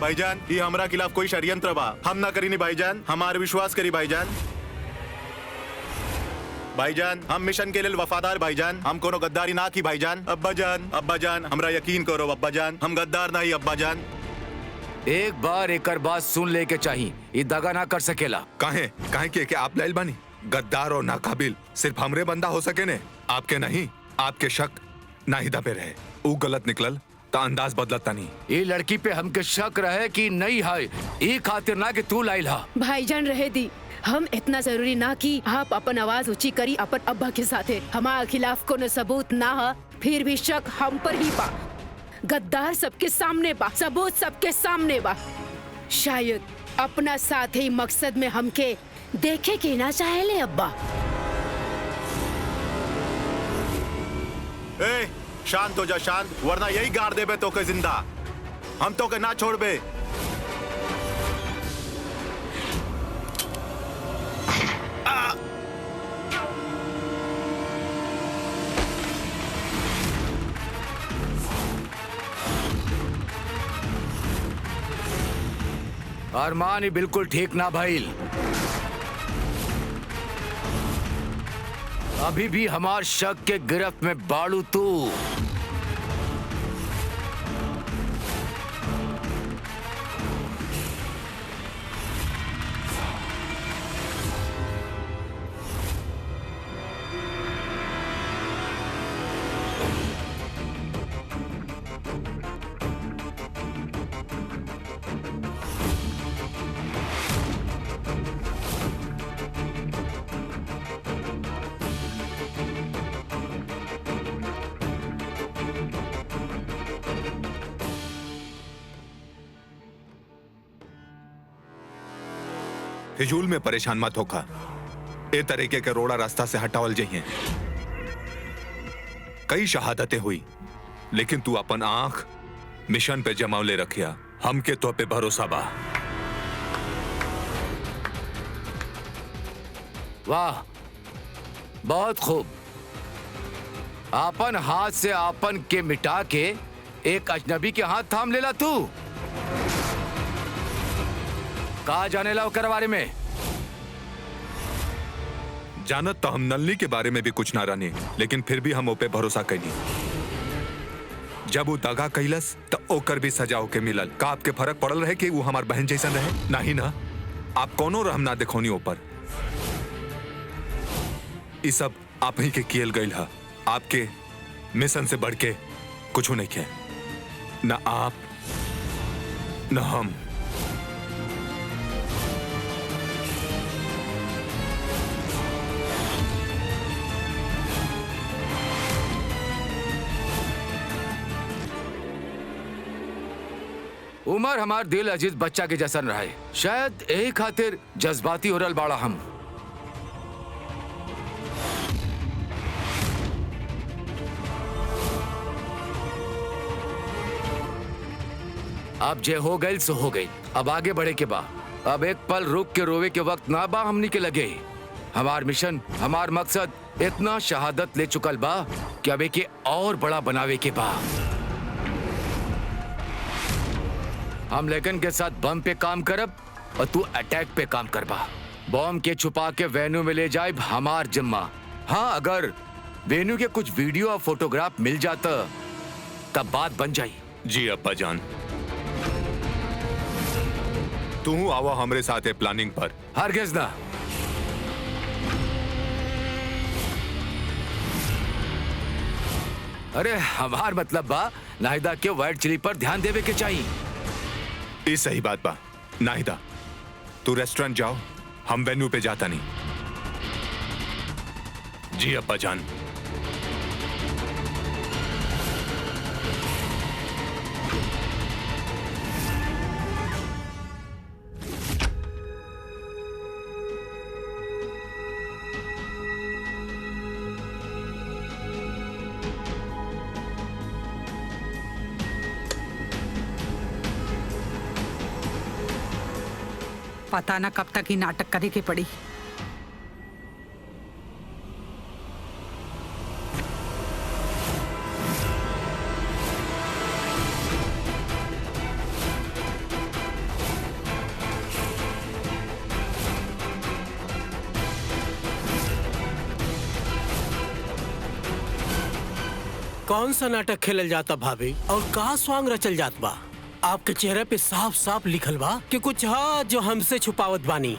भाईजान ये हमारा खिलाफ कोई षड्यंत्र बा, हम ना करी नहीं भाईजान, हमारे विश्वास करी भाईजान। भाईजान हम मिशन के लिए वफादार भाईजान, हम कोनो गद्दारी ना की भाईजान। अब्बा जान हमरा यकीन करो अब्बा जान, हम गद्दार नहीं अब्बा जान। एक बार एक बात सुन ले के चाहिए, ये दगा ना कर सकेला। काहे के आप लाइल बानी? गद्दार और नाकाबिल सिर्फ हमरे बंदा हो सके ने, आपके नहीं। आपके शक नाहिदा पे रहे, वो गलत निकलल तो अंदाज बदलता नहीं। ये लड़की पे हमके शक रहे कि नहीं है, ये खातिर ना कि तू लाइल हा। भाईजान रहे दी, हम इतना जरूरी ना कि आप अपन आवाज ऊंची करी अपन अब्बा के साथे। हमारे खिलाफ कोनो सबूत ना है, फिर भी शक हम पर ही बा। गद्दार सबके सामने बा, सबूत सबके सामने बा। शायद अपना साथ ही मकसद में हमके देखे के ना चाहेले अब्बा। ए शांत हो जा शांत, वरना यही गाड़ देबे तो के जिंदा, हम तो के ना छोड़बे। अरमान ही बिल्कुल ठीक ना भाई, अभी भी हमार शक के गिरफ्त में बाड़ू तू। फिजूल में परेशान मत होखा, ए तरीके के रोड़ा रास्ता से हटावल जाइए। कई शहादतें हुई, लेकिन तू अपन आंख मिशन पे जमावले रखिया, हमके तो पे भरोसा बा। वाह बहुत खूब, आपन हाथ से आपन के मिटा के एक अजनबी के हाथ थाम लेला तू। कहा जाने ला ओकर बारे में? जानत तो हम नलनी के बारे में भी कुछ ना रानी, लेकिन फिर भी हम ओपे भरोसा कैली। जब वो दगा कैलस तो ओकर भी सजा होके मिलल। का आपके फर्क पड़ल रहे कि वो हमार बहन जैसा रहे? नहीं ना, आप कोनो रहम ना देखोनी ऊपर। ये सब आप ही के कियल गईल हा, आपके मिशन से बढ़ के कुछ नहीं किया, ना आप ना हम। उमर हमार दिल अजीज बच्चा के जैसन रहे, शायद यही खातिर जज्बाती हो रल बाड़ा हम। अब जे हो गई सो हो गई, अब आगे बढ़े के बा। अब एक पल रुक के रोवे के वक्त ना बा हमनी के लगे। हमार मिशन, हमार मकसद इतना शहादत ले चुकल बा कि अब एके और बड़ा बनावे के बा। हम लेकिन के साथ बम पे काम करब और तू अटैक पे काम करबा। बम के छुपा के वेन्यू में ले जाए हमार जिम्मा। हाँ, अगर वेन्यू के कुछ वीडियो और फोटोग्राफ मिल जाता तब बात बन जाई। जी अब्बा जान, तू आवा हमरे साथ है प्लानिंग पर। हरगिज़ ना। अरे हमार मतलब बा नाहिदा के व्हाइट चिली पर ध्यान देवे के चाहिए। ये सही बात बा। नाहिदा, तू रेस्टोरेंट जाओ, हम वेन्यू पे जाता नहीं। जी अब्बा जान। पता ना कब तक ही नाटक करे के पड़ी। कौन सा नाटक खेलल जाता भाभी और का स्वांग रचल जात बा? आपके चेहरे पे साफ साफ लिखल बा कि कुछ हा जो हमसे छुपावत बानी।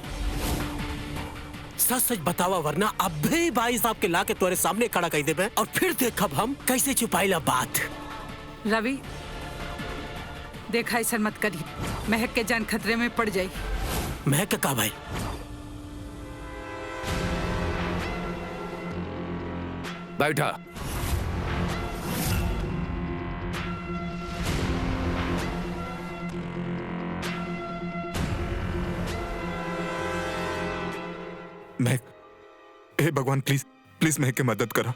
सच सच बतावा वरना अब भी भाई साहब के ला के तुम्हारे सामने खड़ा कर देबे और फिर देखब हम कैसे छुपाइला बात। रवि देखा ऐसा मत करी, महक के जान खतरे में पड़ जाई। महक का भाई बैठा। महक, हे भगवान प्लीज प्लीज महक की मदद करा।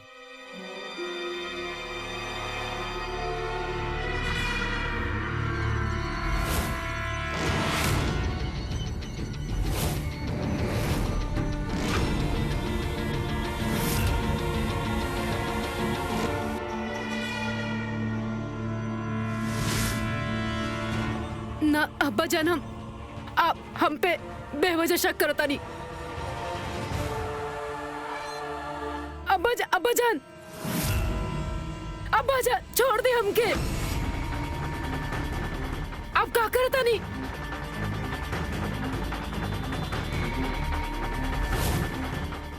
ना अब्बा जान, आप हम पे बेवजह शक करता नहीं। अब्बा जान छोड़ दे हमके। आप क्या करता नहीं?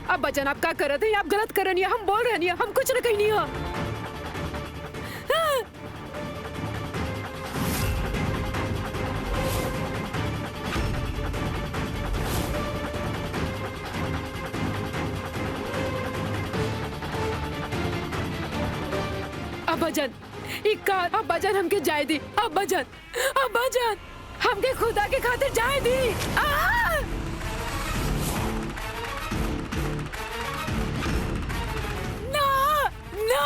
अब्बा जान आप क्या कर रहे थे? आप गलत कर रही हैं, हम बोल रहे नहीं, हम कुछ न कहीं नहीं हो। अब्बा जान हमके जाए दी। अब्बा जान हमके खुदा के खातिर जाए दी। ना ना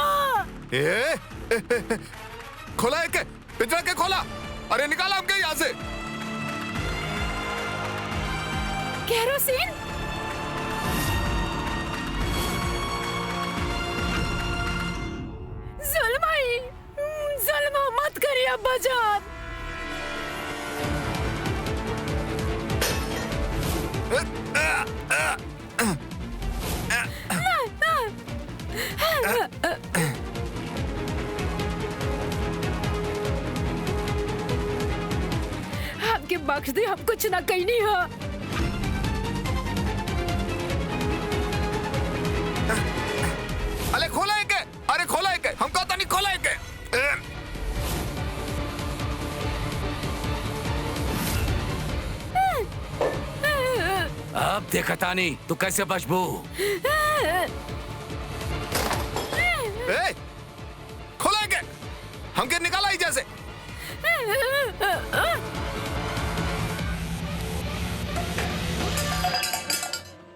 खोला है के पिंजरा के खोला। अरे निकाला हमके यहाँ से। केरोसिन जुल्मा मत करिए अब्बा जान। आपके बख्श दे, हम कुछ ना कहीं नहीं हो। अरे खोला है के? अरे खोला है के? हम कहता नहीं खोला है के? अब देखता नहीं तू कैसे बचबू। खोला है के? हमके निकाला ही जैसे।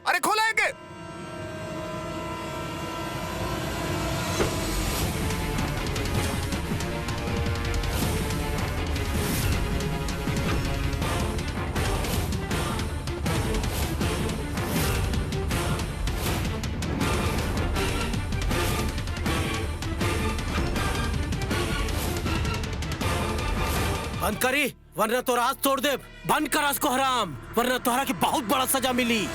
अरे खोला है के? बंद करी वरना तो राज तोड़ दे। बंद कर को हराम, वरना तोहरा की बहुत बड़ा सजा मिली।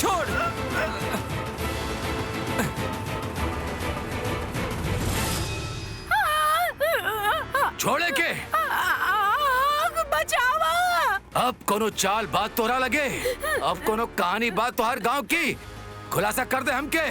छोड़। छोड़े के? बचावा। अब कोनो चाल बात तोरा लगे? अब कोनो कहानी बात तो हर गांव की खुलासा कर दे हमके।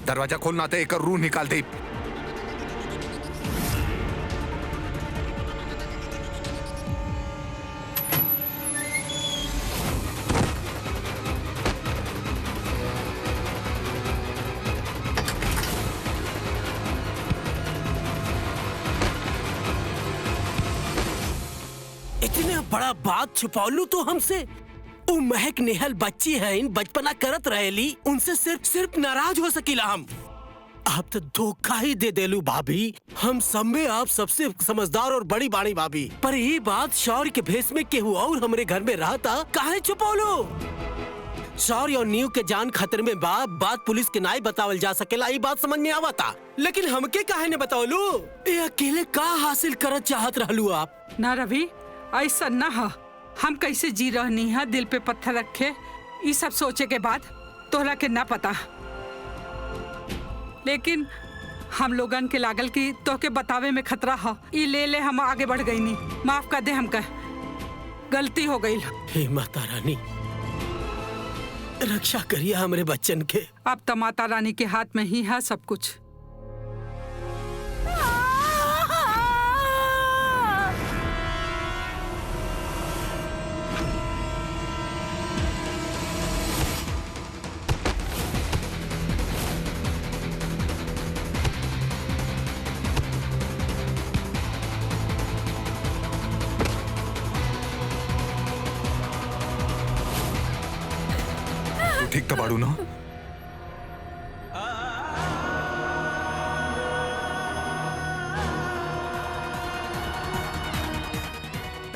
दरवाजा खोल ना तो एक रूह निकाल दे। इतना बड़ा बात छुपा लू तो हमसे। वो महक नेहल बच्ची है, इन बचपना करत रहेली, उनसे सिर्फ नाराज हो सकीला हम। आप तो धोखा ही दे देलू भाभी। हम सब में आप सबसे समझदार और बड़ी बाणी भाभी, पर ये बात शौर्य के भेष में केहू और हमरे घर में रहता काहे छुपौलो? शौर्य और नीव के जान खतरे में बात पुलिस के नाई बतावल जा सकेला, ये बात समझ में आवता, लेकिन हमके काहे ने बतावलू? ये अकेले का हासिल करत चाहत रहलू आप? ना रवि, ऐसा ना हा। हम कैसे जी रहनी है दिल पे पत्थर रखे, ये सब सोचे के बाद तोहरा के ना पता, लेकिन हम लोगन के लागल की तो के बतावे में खतरा है। ये ले हम आगे बढ़ गई नहीं, माफ कर दे, हमका गलती हो गई। हे माता रानी, रक्षा करिए हमरे बच्चन के। अब तो माता रानी के हाथ में ही है सब कुछ। ठीक तो बाड़ू ना?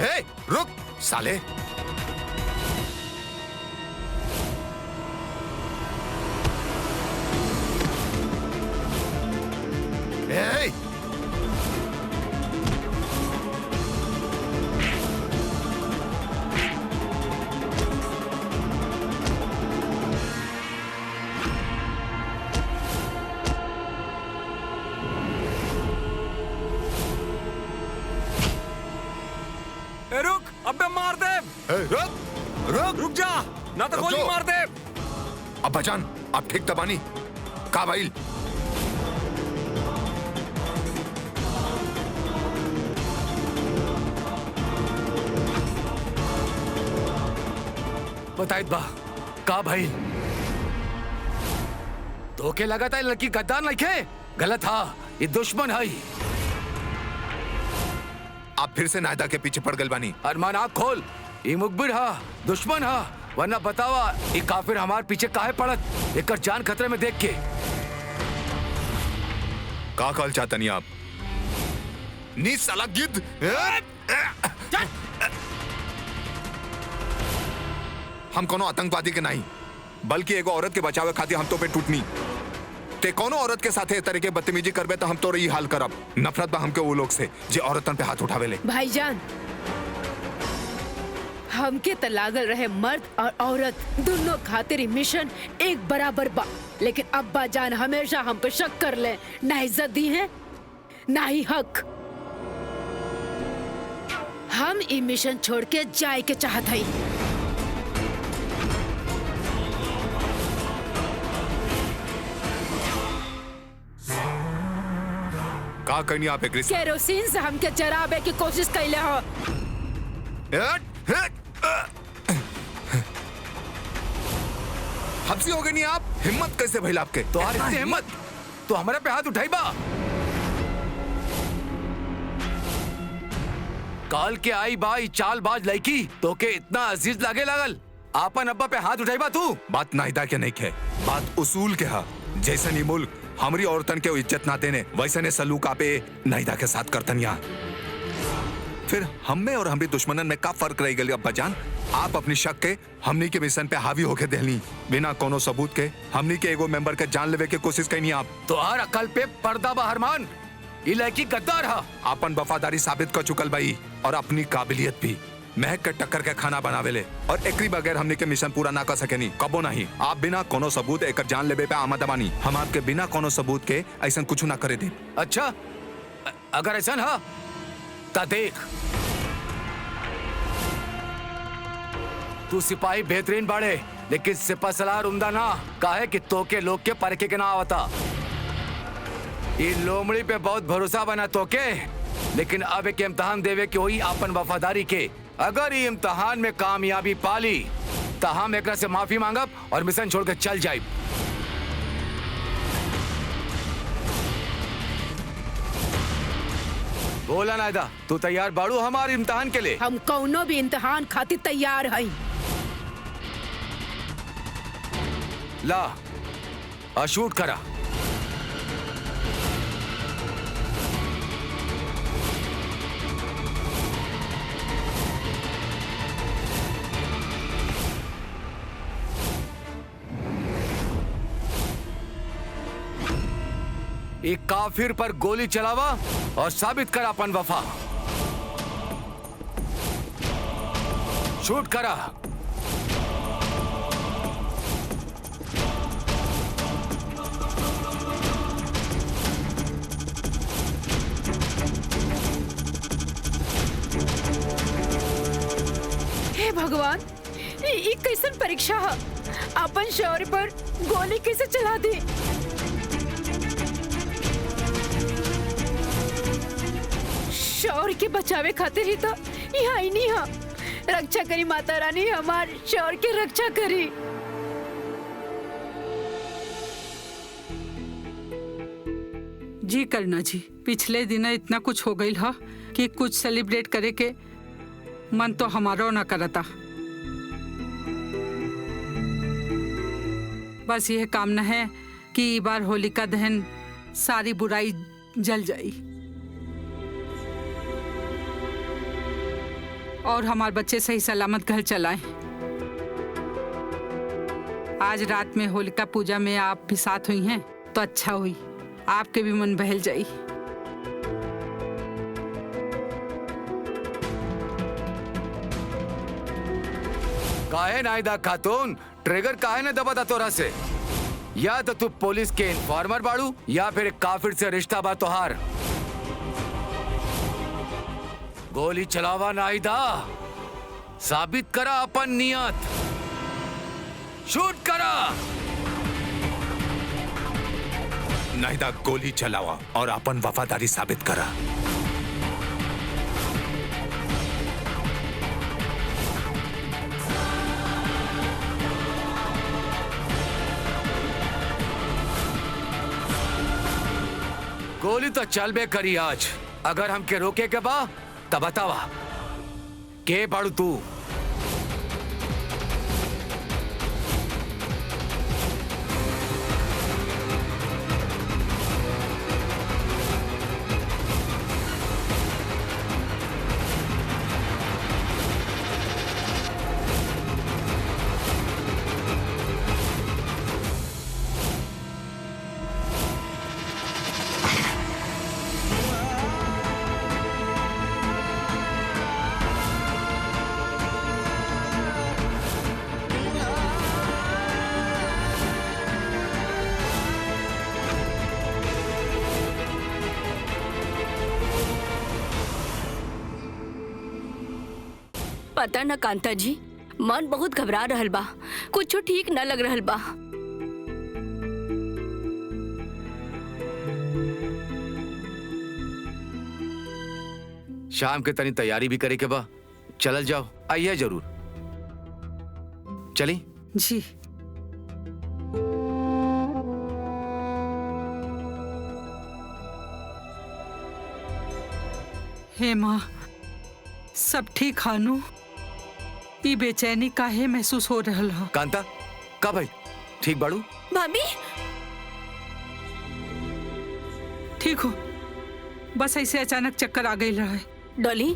ए, रुक साले। ए, रुक, अबे मार दे। रुक जा, ना तो गोली मार दे। अब्बा जान, आप ठीक दबानी का भाई? बताइए बा, का भाई? तो के लगा था लड़की गद्दार नहीं खे? गलत हा, ये दुश्मन है। आप फिर से नायदा के पीछे पड़ गल बानी। अरमान आँख खोल, ये मुखबिर हा, दुश्मन हा, वरना बतावा ये काफिर हमार पीछे काहे पड़त? एक जान खतरे में देख के। का कहल चाहता नहीं आप? नी साला गिद्ध। हम कोनो आतंकवादी के नहीं, बल्कि एगो औरत के बचावे खातिर हम तो पे टूटनी। ते कोनो औरत के साथे तरह के बदतमीजी करबे तो हम तो रही हाल करब। नफरत बा हमके वो लोग से जे औरतन पे हाथ उठावे ले। भाईजान, हमके त लागल रहे मर्द और औरत दोनों खातिर मिशन एक बराबर बा, लेकिन अब्बा जान हमेशा हम पे शक कर ले, ना इज्जत दी है ना ही हक। हम ई मिशन छोड़ के जाए के चाहत हई। का करनी आप एक केरोसिन से हमके जराबे की कोशिश कैले हो। हब्सी हो गई नहीं आप? हिम्मत कैसे भइल आपके? तो इतनी हिम्मत तो हमारे पे हाथ उठाई बा। काल के आई बा चालबाज लड़की तो के इतना अजीज लागे लागल, आपन अब्बा पे हाथ उठाई बा तू? बात नाहिदा के नहीं है, बात उसूल के हा। जैसे नी मुल्क हमारी औरतन के इज्जत ना देने, वैसे ने सलूका पे नाहिदा के साथ करतनिया। फिर हम में और हमारी दुश्मनन में का फर्क रह गई अब्बा जान? आप अपनी शक के हमनी के मिशन पे हावी होके देहली, बिना कोनो सबूत के हमनी के एगो मेंबर के जान लेवे के कोशिश कईनी आप। तो हर अकल पे पर्दा बा हरमान, ये लड़की गद्दार हा। अपन वफादारी साबित कर चुकल बाई और अपनी काबिलियत भी। महक के टक्कर के खाना बनावेले और एकरी बगैर हमने के मिशन पूरा ना कर सकेनी, कबो नहीं। आप बिना कोनो सबूत एक जान लेबे पे आमद बानी। हम आपके बिना कोनो सबूत के ऐसा कुछ ना करे दे। अच्छा, अगर ऐसा हा ता देख, तू सिपाही बेहतरीन बाड़े, लेकिन सिपा सलार उमदा ना। काहे कि तोके लोग के परखे के ना आवता। ये लोमड़ी पे बहुत भरोसा बना तोके, लेकिन अब एक इम्तहान देवे के होई आपन वफादारी के। अगर ये इम्तहान में कामयाबी पाली तो हम एकरा से माफी मांगब और मिशन छोड़ के चल जाइब। बोला नायदा, तू तैयार बाड़ू हमारे इम्तहान के लिए? हम कौनो भी इम्तहान खातिर तैयार हई। ला और शूट करा। एक काफिर पर गोली चलावा और साबित करा अपन वफा। शूट करा। हे भगवान, ये कैसन परीक्षा है? अपन शौर्य पर गोली कैसे चला दी? शौर्य के बचावे खातिर ही तो यहाँ ही नहीं है। रक्षा करी माता रानी, हमार शौर्य की रक्षा करी। जी करना जी, पिछले दिन इतना कुछ हो गई है कि कुछ सेलिब्रेट करे के मन तो हमारो न करता। बस यह कामना है कि इस बार होलिका दहन सारी बुराई जल जाई और हमारे बच्चे सही सलामत घर चलाएं। आज रात में होलिका पूजा में आप भी साथ हुई हैं तो अच्छा हुई, आपके भी मन बहल जाई। काहे नायदा खातून, ट्रिगर काहे न दबाता तोरा से? या तो तू पुलिस के इन्फॉर्मर बाड़ू या फिर एक काफिर से रिश्ता बा तोहार। गोली चलावा नायदा, साबित करा अपन नियत। शूट करा। नायदा गोली चलावा और अपन वफादारी साबित करा। गोली तो चलबे करी आज। अगर हमके रोके के बा तब बतावा के बाड़ू तू? पता न कांता जी, मन बहुत घबरा रहल बा, कुछ ठीक न लग रहल बा। शाम के तनी तैयारी भी करे के बा। चलल जाओ, आइए जरूर। चली जी हे माँ, सब ठीक हानू? ई बेचैनी काहे महसूस हो रहल है? कांता, का भाई ठीक बाड़ू? भाभी ठीक हो, बस ऐसे अचानक चक्कर आ गई रहा है। डॉली,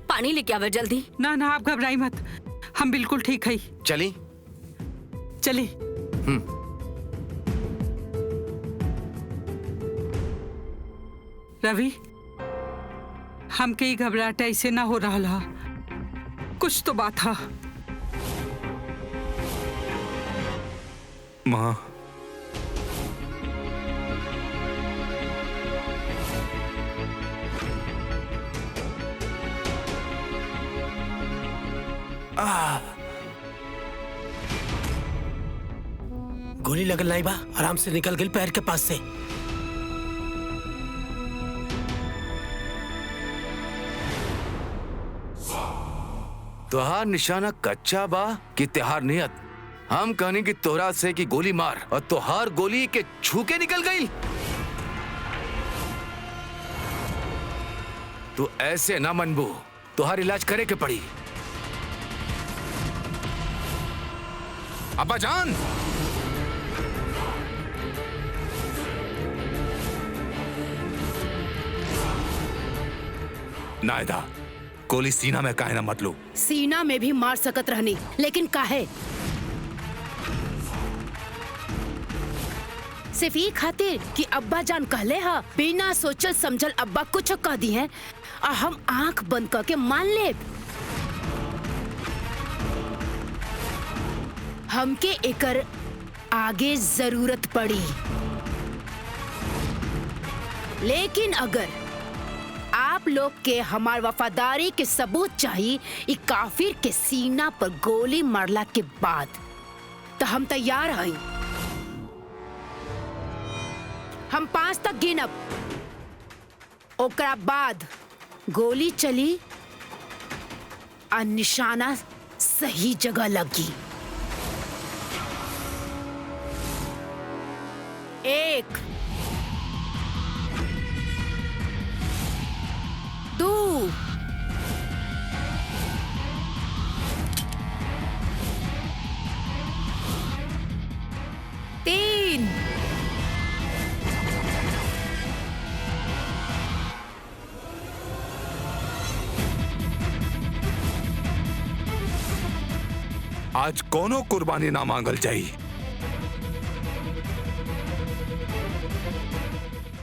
पानी लेके आवे जल्दी। ना ना, आप घबराई मत, हम बिल्कुल ठीक है। चली। चली। रवि, हम कई घबराहट ऐसे ना हो रहा है, कुछ तो बात है। माँ, गोली लगल नहीं बा, आराम से निकल गई पैर के पास से। तोहार निशाना कच्चा बा कि तिहार नियत? हम कहनी कि तोहरा से कि गोली मार और तोहार गोली के छू के निकल गई। तू ऐसे ना मनबू, तोहार इलाज करे के पड़ी। अब्बा जान, नायदा, गोली सीना में काहे ना मत लो। सीना में भी मार सकत रहनी, लेकिन काहे? सिर्फ ये खातिर कि अब्बा जान कहले हा, बिना सोचल समझल अब्बा कुछ कह दी है और हम आंख बंद करके मान ले। हमके एकर आगे जरूरत पड़ी, लेकिन अगर आप लोग के हमार वफादारी के सबूत चाहिए ई काफिर के सीना पर गोली मारला के बाद, तो हम तैयार हई। हम 5 तक गिनब, ओकरा बाद गोली चली और निशाना सही जगह लगी। 1 2 3 आज कोनो कुर्बानी ना मांगल जाई।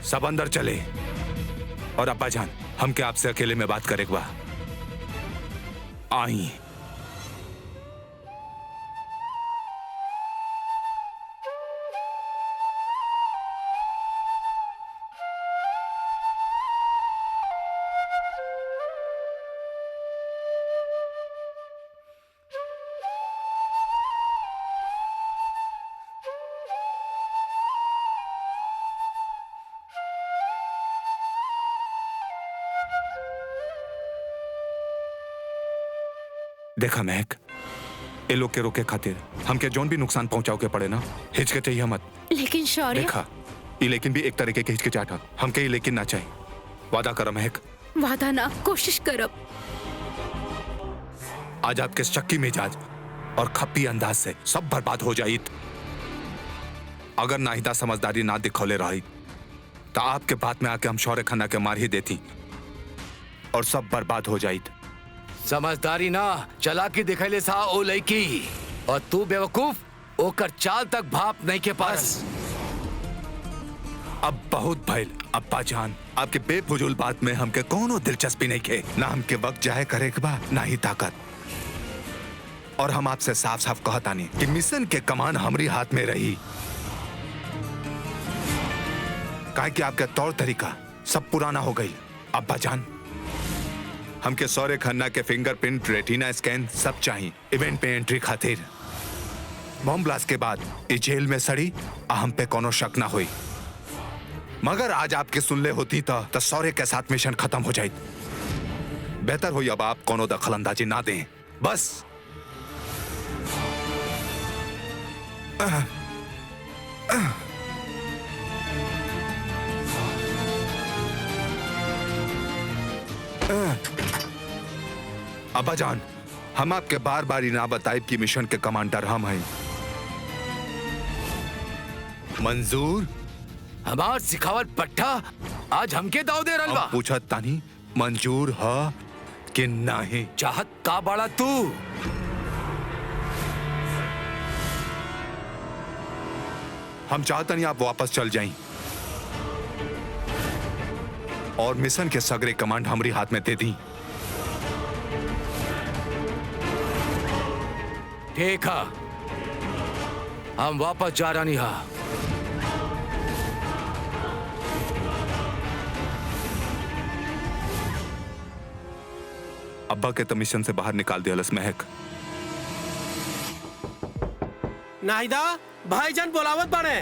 सब अंदर चले। और अब्बा जान, हमके आपसे अकेले में बात करे बा। आई। देखा महक, ए लोग के रोके खातिर हमके जोन भी नुकसान पहुंचाओ के पड़े ना, हिचकिचाइए मत। लेकिन शौर्य। देखा, ये लेकिन भी एक तरीके के हिचकिचाहट है। हमके ये लेकिन ना चाहिए। वादा करो महक। वादा ना, कोशिश करब। आज आपके शक्की मिजाज और खप्पी अंदाज से सब बर्बाद हो जाई। अगर नाहिदा समझदारी ना दिखौले रही तो आपके बात में आके हम शौर्य खन्ना के मार ही देती और सब बर्बाद हो जाई। समझदारी ना, चालाकी दिखैले सा ओ लड़की, और तू बेवकूफ ओकर चाल तक भाप नहीं के पास। अब बहुत भइल अब्बा जान, आपके बेफुजूल बात में हमके कोनो दिलचस्पी नहीं खे। ना हमके वक्त जाए करे के बा, ना ही ताकत। और हम आपसे साफ साफ कहतानी कि मिशन के कमान हमारी हाथ में रही। काहे कि आपका तौर तरीका सब पुराना हो गई। अब्बा जान, हमके शौर्य खन्ना के फिंगरप्रिंट, रेटिना स्कैन सब चाहिए इवेंट पे एंट्री खातिर। बॉम्ब ब्लास्ट के बाद इस जेल में सड़ी हम पे कोनो शक ना हुई। मगर आज आपके सुनले होती तो शौर्य के साथ मिशन खत्म हो जाए। बेहतर हुई अब आप कोनो दखल अंदाजी ना दें। बस अब्बा जान, हम आपके बार बार ही ना बताए कि मिशन के कमांडर हम हैं। मंजूर? हमार सिखावत पट्टा आज हमके दाव दे रहा। पूछा तानी मंजूर है कि नहीं? चाहत का बाड़ा तू? हम चाहते नहीं आप वापस चल जाएं और मिशन के सगरे कमांड हमारी हाथ में दे दी। ठीक है, हम वापस जा रहा नहीं। हा अब्बा के तो मिशन से बाहर निकाल दिया लस महक। नाहिदा, भाईजान बोलावत बाड़े।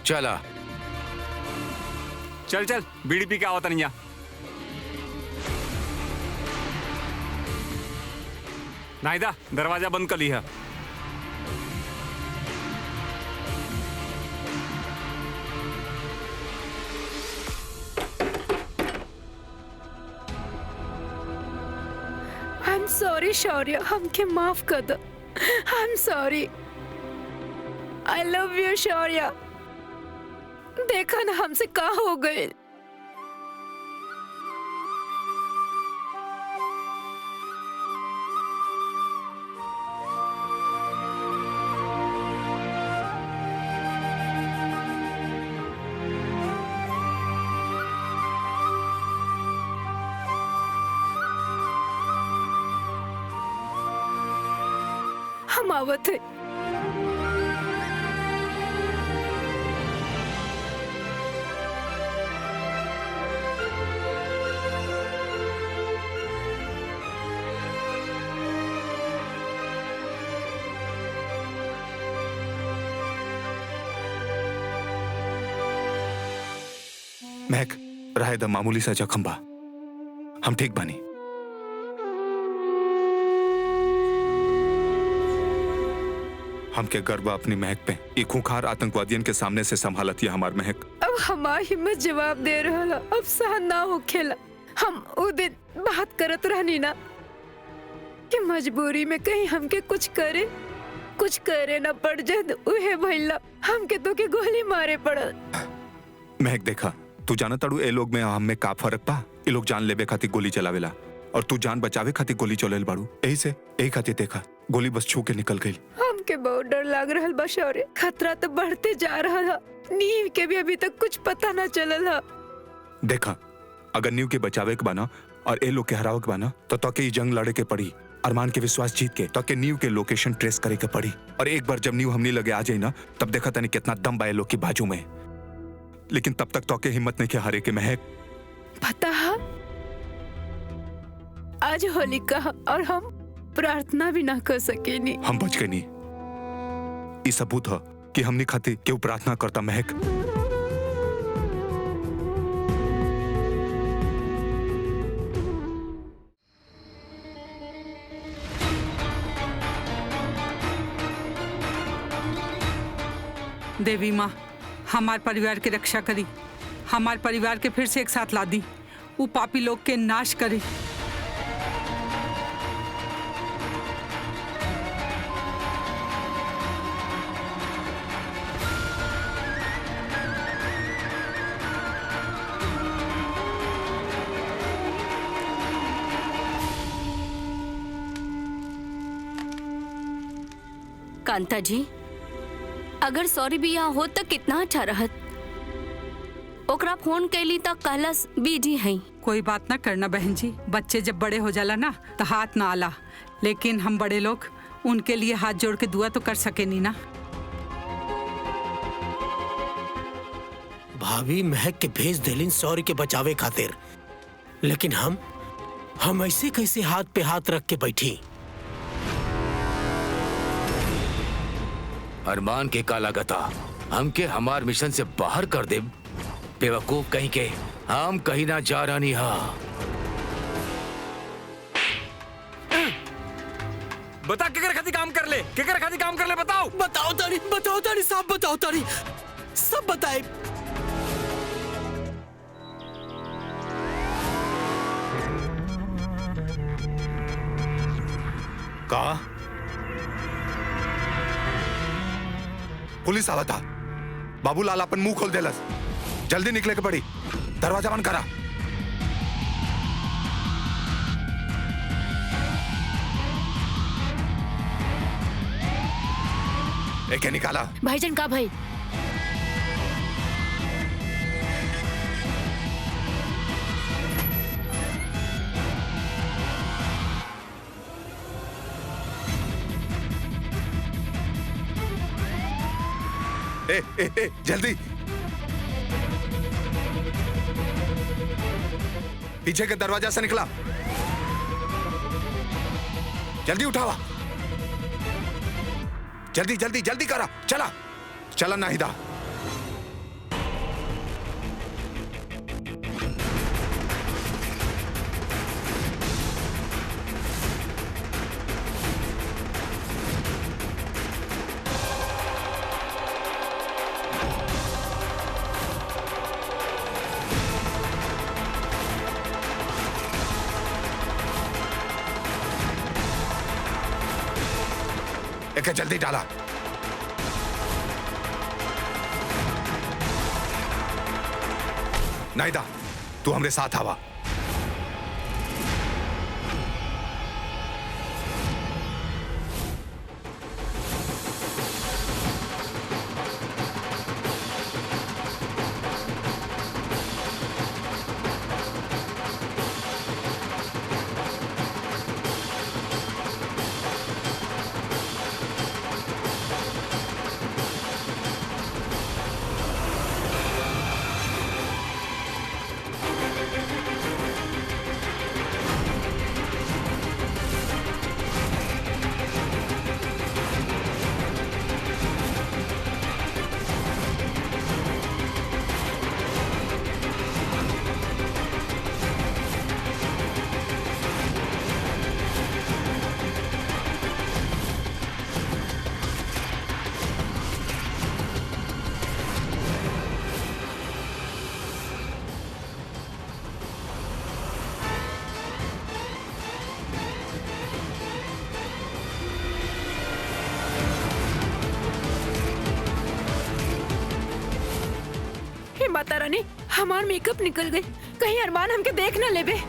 चला चल चल, बीड़ी पी के आवत नहीं। नाहिदा, दरवाजा बंद कर ली है। आई एम सॉरी शौर्य, हमके माफ कर दो। I am sorry. I love you Shaurya. देखा ना हमसे का हो गए। हम आवत है। महक, रहे द मामूली सा जख्म बा, हम ठीक बानी। हमके गर्व अपनी महक पे एक खूंखार आतंकवादियन के सामने से संभालत है हमार महक। अब हमारी हिम्मत जवाब दे रहा, अब सहन ना हो खेला। हम वो दिन बात करत रहनी ना कि मजबूरी में कहीं हमके कुछ करे ना पड़ जाए। उहे भइला हमके तो के गोली मारे पड़ल। महक देखा, तू जाना ताड़ू ए लोग में हम में का फर्क बा। ए लोग जान लेबे खातिर गोली चलावेला और तू जान बचावे खातिर गोली चलेल बाड़ू। यही खातिर देखा गोली बस छू के निकल गई। हमके बहुत डर लग रहा बा शौर्य। खतरा तो बढ़ते जा रहा था। नीव के भी अभी तक कुछ पता न चलल हा। देखा, अगर नीव के बचावे के बाना और ए लोग के हरावे के बाना तो के जंग लड़े के पड़ी। अरमान के विश्वास जीत के के नीव के लोकेशन ट्रेस करे के पड़ी। और एक बार जब नीव हमने लगे आ जाए ना, तब देखा तनी कितना दम बा ए लोग की बाजू में। लेकिन तब तक के हिम्मत नहीं के हारे के महक। पता है आज होलिका और हम प्रार्थना भी ना कर सके। नहीं हम बच गए। नहीं ये सबूत है कि हमने खातिर क्यों प्रार्थना करता महक। देवी माँ हमार परिवार की रक्षा करी, हमार परिवार के फिर से एक साथ ला दी, वो पापी लोग के नाश करी। कांता जी, अगर सॉरी भी यहाँ हो तो कितना अच्छा रहत। ओकरा फोन कैली तक कहलस बीजी है। कोई बात ना करना बहन जी, बच्चे जब बड़े हो जाला ना तो हाथ ना आला, लेकिन हम बड़े लोग उनके लिए हाथ जोड़ के दुआ तो कर सके नहीं ना। भाभी महक के भेज देलिन सॉरी के बचावे खातिर, लेकिन हम ऐसे कैसे हाथ पे हाथ रख के बैठी। अरमान के काला गता हमके हमार मिशन से बाहर कर दे। बेवकूफ कहीं के, हम कहीं ना जा रानी। हाँ बता केकर खातिर काम कर ले, केकर खातिर काम कर ले, बताओ। बताओ तारी साहब, बताओ तारी, सब बताए। का पुलिस आवा था। बाबूलाल अपन मुंह खोल देलस। जल्दी निकले के पड़ी। दरवाजा बंद करा। एके निकाला। भाईजान का भाई? ए, जल्दी पीछे के दरवाजा से निकला। जल्दी उठावा, जल्दी जल्दी जल्दी करा। चला नाहिदा। एके जल्दी डाला। नाहिदा, तू हमरे साथ आवा। माता रानी, हमार मेकअप निकल गई, कहीं अरमान हमके देख न लेबे।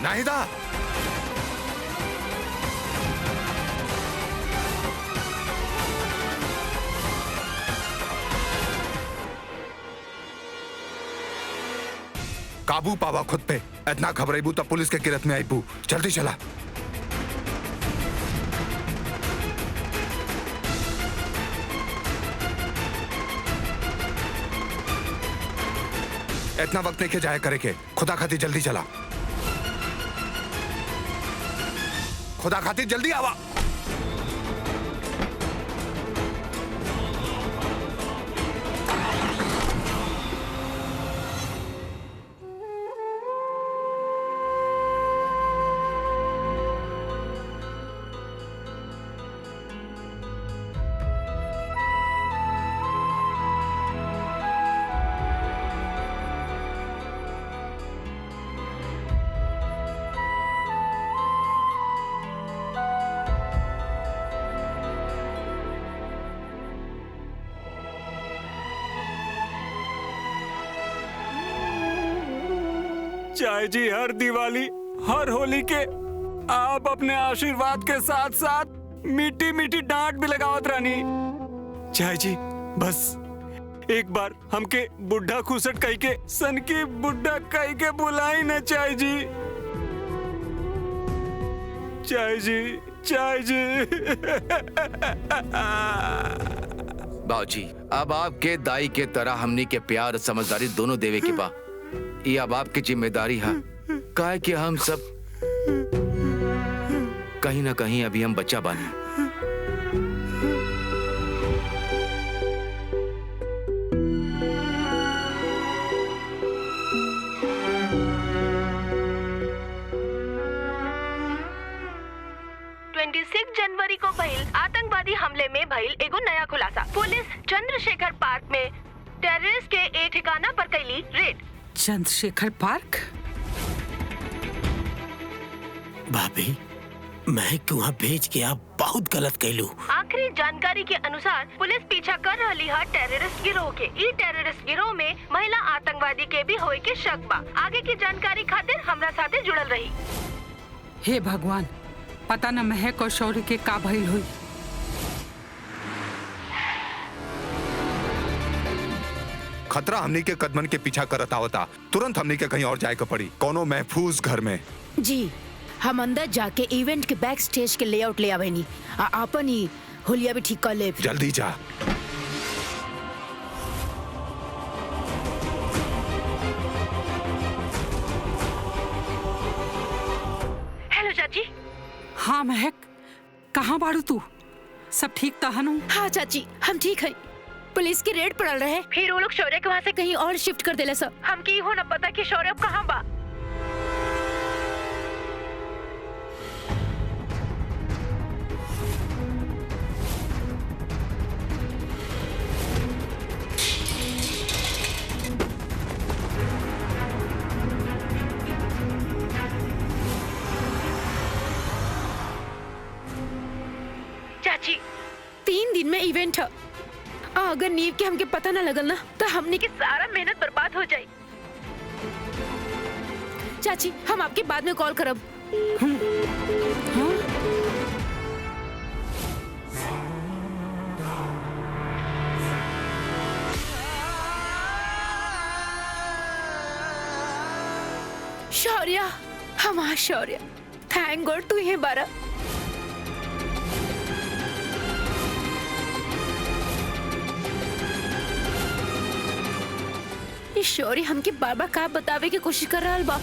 नाहिदा, काबू पावा खुद पे। इतना घबराइबू तो पुलिस के किरत में आईबू। जल्दी चला। इतना वक्त नहीं के जाया करे के। खुदा खातिर जल्दी चला। खुदा खातिर जल्दी आवा। चाय जी, हर दिवाली, हर होली के आप अपने आशीर्वाद के साथ साथ मीठी मीठी डांट भी लगावत रानी। चाय जी, बस एक बार हमके बुढ़ा खुसट कही के सन की बुढ़ा कही के बुलाई ना। चाय जी, चाय जी, चाय जी। बाबूजी, अब आपके दाई के तरह हमनी के प्यार और समझदारी दोनों देवे के बा। ये अब आपकी जिम्मेदारी है। काहे कि हम सब कहीं ना कहीं अभी हम बच्चा बानी। जनवरी को भइल आतंकवादी हमले में भइल एगो नया खुलासा। पुलिस चंद्रशेखर पार्क में टेररिस्ट के एक ठिकाना पर कैली रेड। चंद्रशेखर पार्क? भाभी, मैं वहाँ भेज के आप बहुत गलत कैलू। आखिरी जानकारी के अनुसार पुलिस पीछा कर रही है टेररिस्ट गिरोह के। ई टेररिस्ट गिरोह में महिला आतंकवादी के भी होए के शक बा। आगे की जानकारी खातिर हमरा साथे जुड़ल रही। हे भगवान, पता न महक और शौर्य के का भइल हुई। खतरा हमनी के कदमन के पीछा करत आवता। तुरंत हमनी के कहीं और जाए के पड़ी, कोनो महफूज घर में। जी हम अंदर जाके इवेंट के बैक स्टेज के लेआउट ले आवे नी आपन ही होलिया भी ठीक कर ले। जल्दी जा। हेलो चाची। हाँ महक, कहाँ बाड़ू तू? सब ठीक था हनु? हाँ चाची हम ठीक है। पुलिस की रेड पड़ल रहे, फिर वो लोग शौर्य के वहाँ से कहीं और शिफ्ट कर देले सब। हमके हो न पता कि शौर्य अब कहाँ बा। चाची 3 दिन में इवेंट है। अगर नीव के हमके पता ना लगल ना तो हमने की सारा मेहनत बर्बाद हो जाए। चाची हम आपके बाद में कॉल करब। शौर्य, हमारा शौर्य, थैंक गॉड तू ही बारा। शौर्य हमके बार बार का बतावे की कोशिश कर रहा बा।